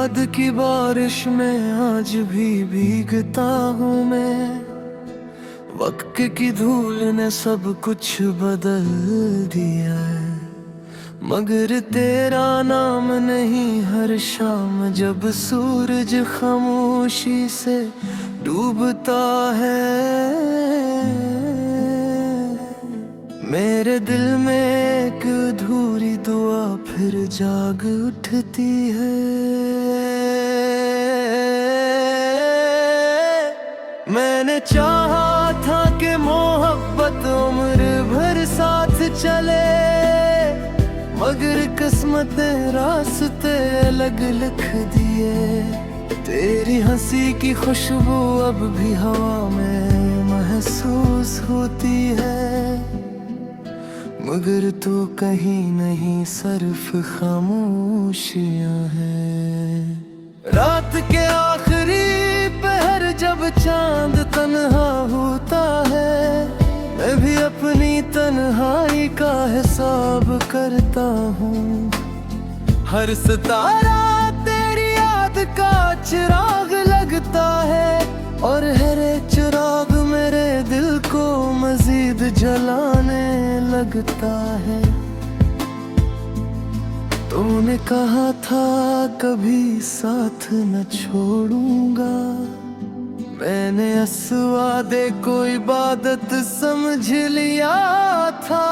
याद की बारिश में आज भी भीगता हूँ मैं। वक्त की धूल ने सब कुछ बदल दिया है, मगर तेरा नाम नहीं। हर शाम जब सूरज खामोशी से डूबता है, मेरे दिल में एक अधूरी दुआ फिर जाग उठती है। मैंने चाहा था कि मोहब्बत उम्र भर साथ चले, मगर किस्मत ने रास्ते अलग लिख दिए। तेरी हंसी की खुशबू अब भी हवा में महसूस होती है, मगर तू कहीं नहीं, सिर्फ खामोशियां हैं। रात के आखिरी पहर जब चांद तन्हा होता है, मैं भी अपनी तन्हाई का हिसाब करता हूँ। हर सितारा तेरी याद का चिराग लगता है, और हर चिराग मेरे दिल को मजीद जलाने लगता है। तूने कहा था कभी साथ न छोड़ूंगा, मैंने इस वादे को इबादत समझ लिया था।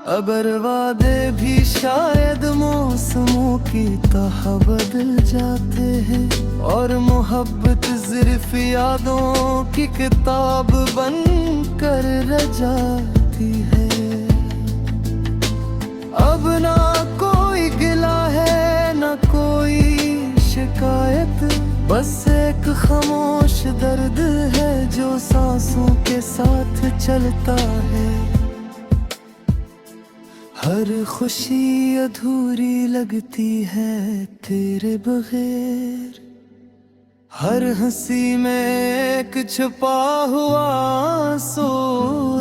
अगर वादे भी शायद मौसमों की तरह बदल जाते हैं, और मोहब्बत सिर्फ यादों की किताब बन कर रह जाती है। अब ना कोई गिला है ना कोई शिकायत, बस एक खामोश दर्द है जो सांसों के साथ चलता है। हर खुशी अधूरी लगती है तेरे बगैर, हर हंसी में एक छुपा हुआ आंसू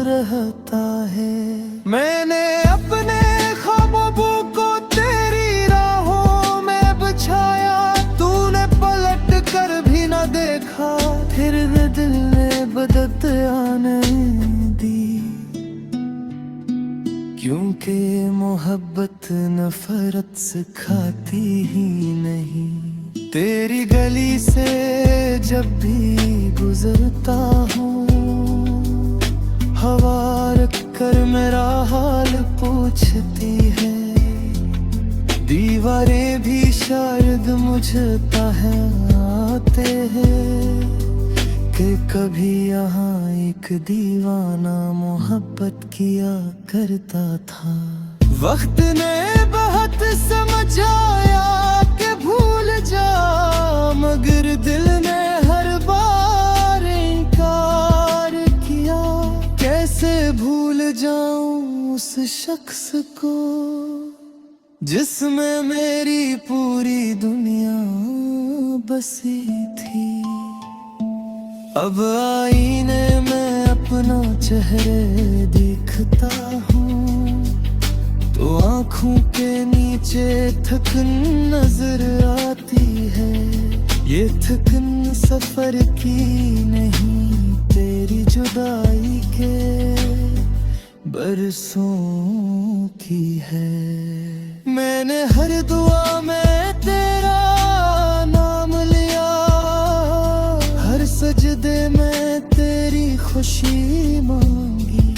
रहता है। मैंने अपने ख्वाबों को तेरी राहों में बिछाया, तूने पलट कर भी न देखा, फिर भी दिल ने बदत आने दी। क्योंकि मोहब्बत नफरत सिखाती ही नहीं। तेरी गली से जब भी गुजरता हूँ, हवा रख कर मेरा हाल पूछती है। दीवारें भी शायद मुझे आते हैं कि कभी यहाँ एक दीवाना मोहब्बत किया करता था। वक्त ने बहुत समझाया कि भूल जा, मगर दिल ने हर बार इनकार किया। कैसे भूल जाऊं उस शख्स को जिसमें मेरी पूरी दुनिया बसी थी। अब आईने में अपना चेहरे देखता हूँ, तो आँखों के नीचे थकन नजर आती है। ये थकन सफर की नहीं, तेरी जुदाई के बरसों की है। मैंने हर दुआ में तेरा नाम लिया, हर सजदे में तेरी खुशी मांगी।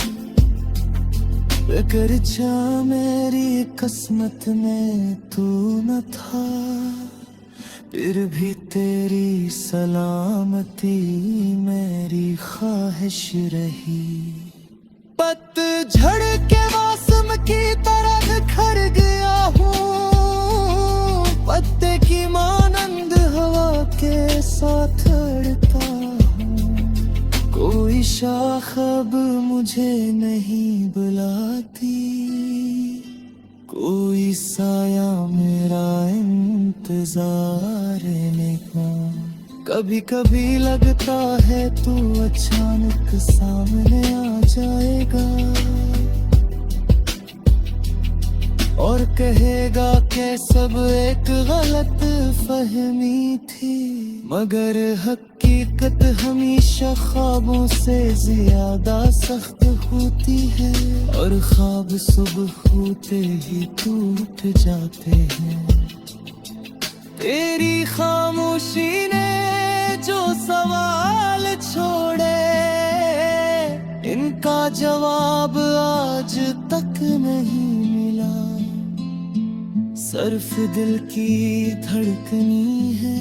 अगर जा मेरी किस्मत में तू न था, फिर भी तेरी सलामती मेरी ख्वाहिश रही। पतझड़ के मौसम की तरह बिखर गया हूँ, पत्ते की मानंद हवा के साथ अड़ता हूँ। कोई शाख अब मुझे नहीं बुलाती, कोई साया मेरा इंतजार निकाल। कभी कभी लगता है तू अचानक सामने आ जाएगा, और और कहेगा कि सब एक गलत फहमी थी। मगर हकीकत हमेशा ख्वाबों से ज्यादा सख्त होती है, और ख्वाब सुबह होते ही टूट जाते हैं। तेरी खामोशी ने जो सवाल छोड़े, इनका जवाब आज तक नहीं मिला। सिर्फ दिल की धड़कनी है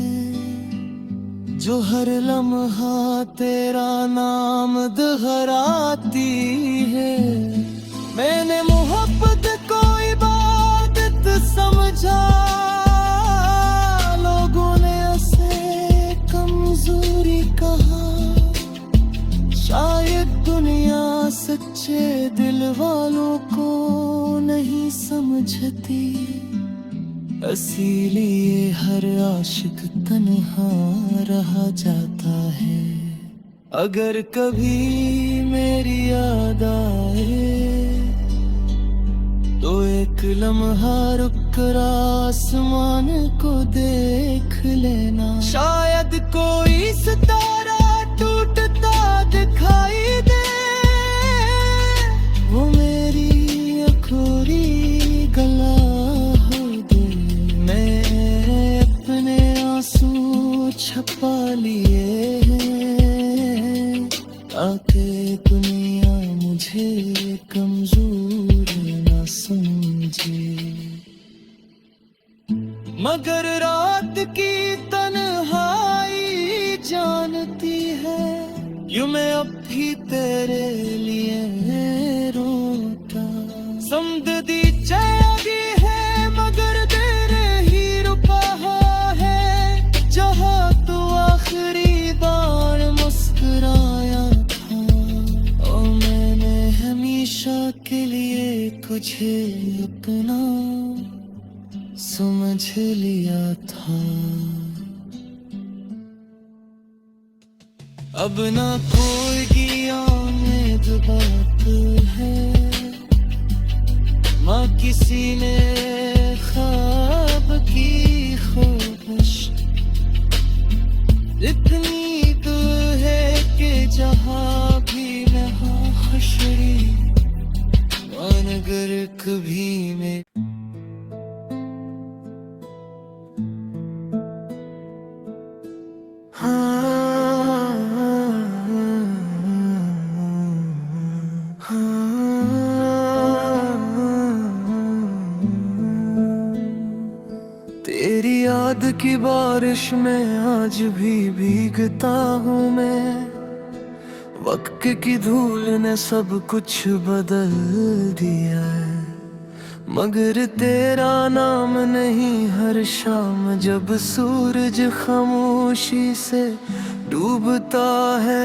जो हर लम्हा तेरा नाम दोहराती है। मैंने मोहब्बत को इबादत समझा, लोगों ने उसे कमजोरी कहा। शायद दुनिया सच्चे दिल वालों को नहीं समझती, इसीलिए हर आशिक तन्हा रहा जाता है। अगर कभी मेरी याद आए तो एक लम्हा रुक कर आसमान को देख लेना। शायद कोई सितारा टूटता दिखाई दे, वो मेरी अखोरी गला हो दे। मैं अपने आंसू छपा लिए हैं, ताकि दुनिया मुझे कमजोर न समझे। मगर रात की तन्हाई जानती है, यूं मैं अब भी तेरे लिए रोता। समददी चाहती है मगर तेरे ही रुका है, जहाँ तू आखिरी बार मुस्कुराया था। और मैंने हमेशा के लिए तुझे अपना समझ लिया था। अब ना कोई की उम्मीद बात है, माँ किसी ने ख्वाब की ख्वाहिश। इतनी तो है कि जहाँ भी मैं हशरी, अगर कभी मैं तेरी याद की बारिश में आज भी भीगता हूँ मैं। वक्त की धूल ने सब कुछ बदल दिया है, मगर तेरा नाम नहीं। हर शाम जब सूरज खामोशी से डूबता है,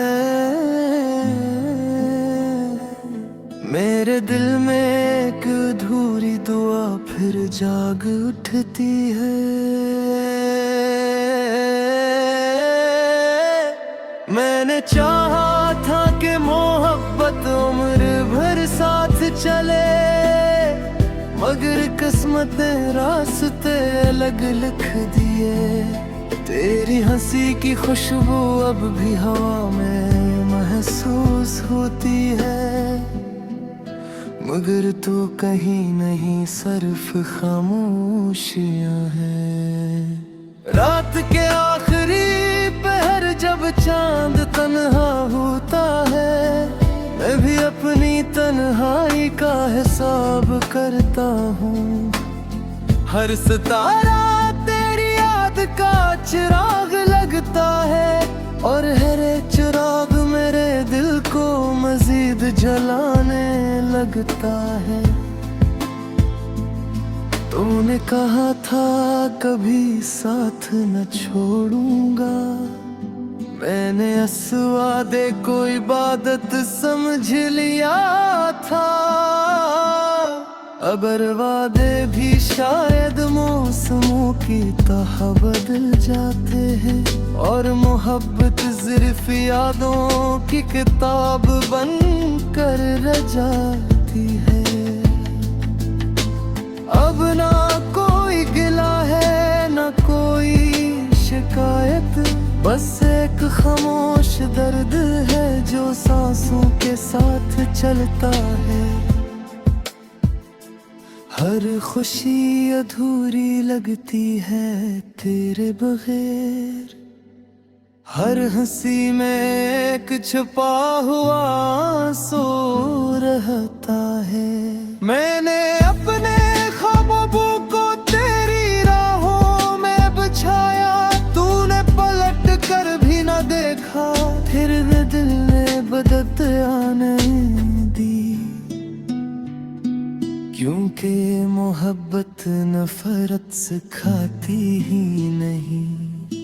मेरे दिल में एक अधूरी दुआ फिर जाग उठती है। मैंने चाहा था कि मोहब्बत उम्र भर साथ चले, मगर किस्मत रास्ते अलग लिख दिए। तेरी हंसी की खुशबू अब भी हवा में महसूस होती है, मगर तू कहीं नहीं सिर्फ खामोशियां हैं। रात के आखिरी पहर जब चांद तन्हा होता है, मैं भी अपनी तन्हाई का हिसाब करता हूँ। हर सितारा तेरी याद का चिराग लगता है, और हर चिराग मेरे दिल को मजीद जलाने लगता है। तूने कहा था कभी साथ न छोड़ूंगा, मैंने इस वादे को इबादत समझ लिया था। अगर वादे भी शायद मौसमों की तरह बदल जाते हैं, और मोहब्बत सिर्फ यादों की किताब बन कर रह जाती है। अब बस एक खामोश दर्द है जो सांसों के साथ चलता है। हर खुशी अधूरी लगती है तेरे बगैर। हर हंसी में एक छुपा हुआ आंसू रहता है। मैंने अपने ख्वाबों को तेरी राहों में बिछाया, तूने पलट कर भी न देखा, फिर भी दिल ने बदत आने दी। क्योंकि मोहब्बत नफरत सिखाती ही नहीं।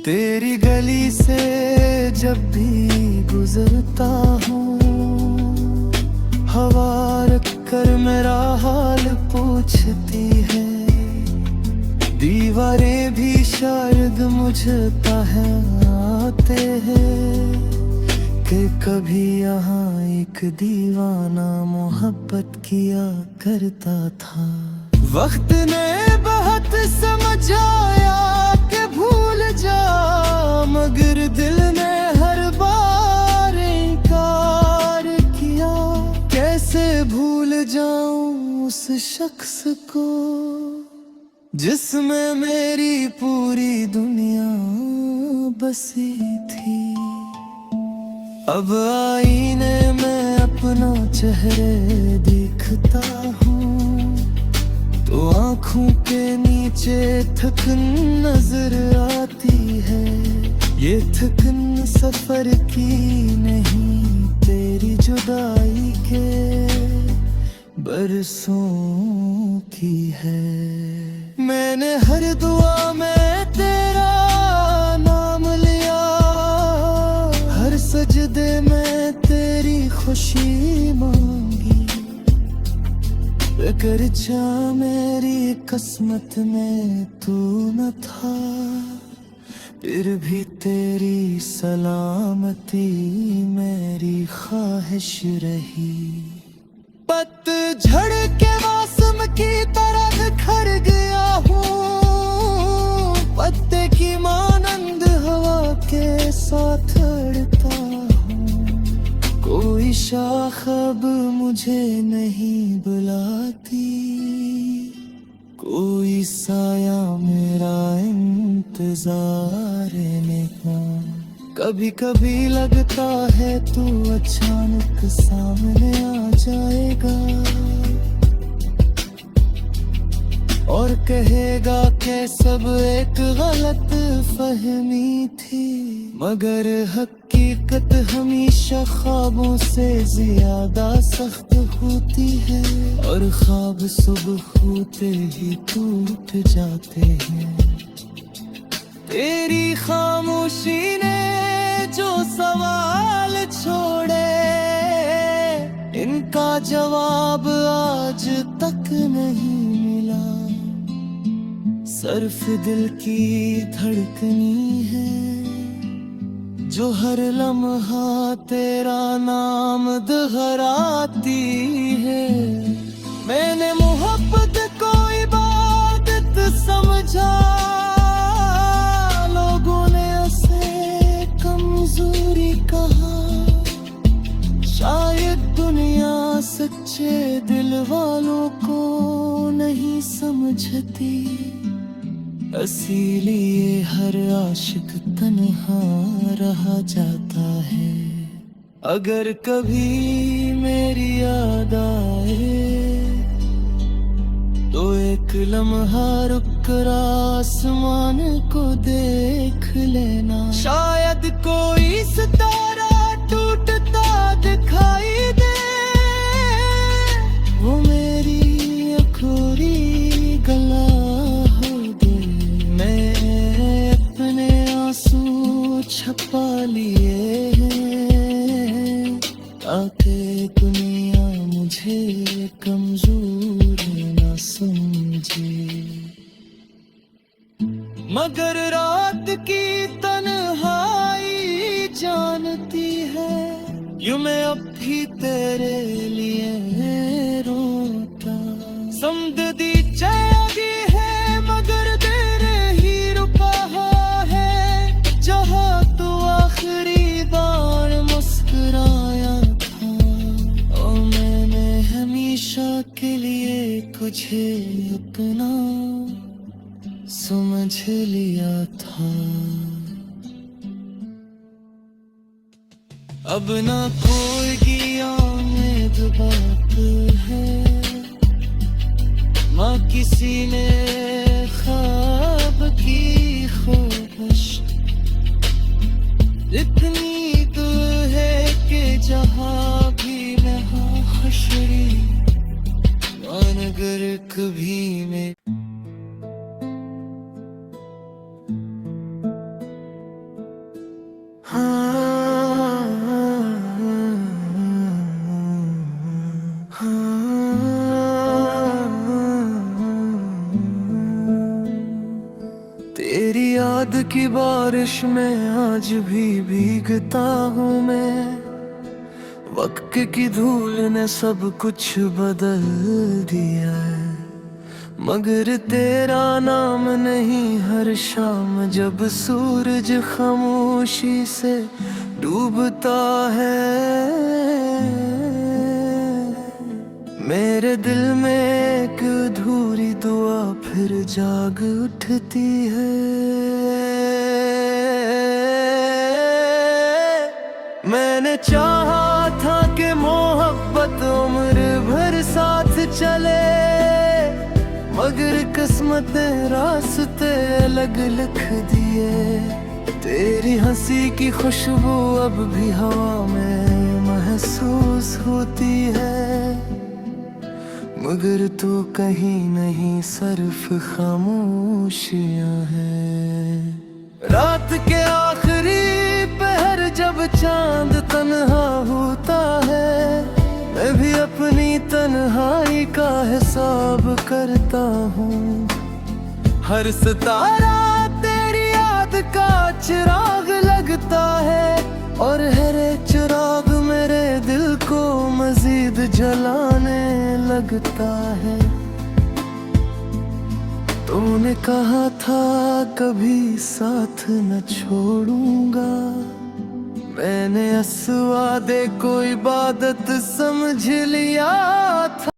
तेरी गली से जब भी गुजरता हूँ, हवा रख कर मेरा हाल पूछती है। दीवारें भी शायद मुझे ताहते हैं कि कभी यहाँ एक दीवाना मोहब्बत किया करता था। वक्त ने बहुत समझाया कि भूल जा, मगर दिल ने हर बार इनकार किया। कैसे भूल जाऊं उस शख्स को जिसमें मेरी पूरी दुनिया बसी थी। अब आईने में अपना चेहरे देखता हूँ तो आँखों के नीचे थकन नजर आती है। ये थकन सफर की नहीं, तेरी जुदाई के बरसों की है। मैंने हर दुआ में तेरा नाम लिया, हर सजदे में तेरी खुशी मांगी। अगर जा मेरी किस्मत में तू न था, फिर भी तेरी सलामती मेरी ख्वाहिश रही। पतझड़ के मौसम की तरह बिखर गया हूँ, पत्ते की मानंद हवा के साथ अड़ता हूँ। कोई शाख अब मुझे नहीं बुलाती, कोई साया मेरा इंतजार में था। कभी कभी लगता है तू अचानक सामने आ जाएगा और कहेगा कि सब एक गलत फहमी थी। मगर हकीकत हमेशा ख्वाबों से ज्यादा सख्त होती है और ख्वाब सुबह होते ही टूट जाते हैं। तेरी खामोशी ने जो सवाल छोड़े, इनका जवाब आज तक नहीं मिला। सिर्फ दिल की धड़कनी है जो हर लम्हा तेरा नाम दोहराती है। मैंने मोहब्बत को इबादत समझा, लोगों ने उसे कमजोरी कहा। शायद दुनिया सच्चे दिल वालों को नहीं समझती, इसीलिए हर आशिक तन्हा रहा जाता है। अगर कभी मेरी याद आए तो एक लम्हा रुक कर आसमान को देख लेना। शायद कोई सितारा टूटता दिखाई दे, वो मेरी अखोरी गला छपा लिए हैं ताकि दुनिया मुझे कमजोर न समझे। मगर रात की तन्हाई जानती है, यूं मैं अब भी तेरे लिए रोता। समददी जागी है मगर तेरे ही रुका है, जहाँ तू तुझे अपना समझ लिया था। अब ना कोई किया उम्मीद बात है, ना किसी ने ख्वाब की ख्वाहिश। इतनी तो है कि जहां भी मैं हशरी अगर कभी में तेरी याद की बारिश में आज भी भीगता हूँ मैं। वक्त की धूल ने सब कुछ बदल दिया है, मगर तेरा नाम नहीं। हर शाम जब सूरज खामोशी से डूबता है, मेरे दिल में एक अधूरी दुआ फिर जाग उठती है। मैंने चाहा था कि मोहब्बत उम्र भर साथ चले, मगर किस्मत ने रास्ते अलग लिख दिए। तेरी हंसी की खुशबू अब भी हवा में महसूस होती है, मगर तू कहीं नहीं, सिर्फ खामोशियां हैं। रात के आखिरी पहर जब चांद तन्हा होता है, मैं भी अपनी तन्हाई का हिसाब करता हूँ। हर सितारा तेरी याद का चिराग लगता है, और हर चिराग मेरे दिल को मजीद जलाने लगता है। तूने कहा था कभी साथ न छोड़ूंगा, मैंने इस वादे को इबादत समझ लिया था।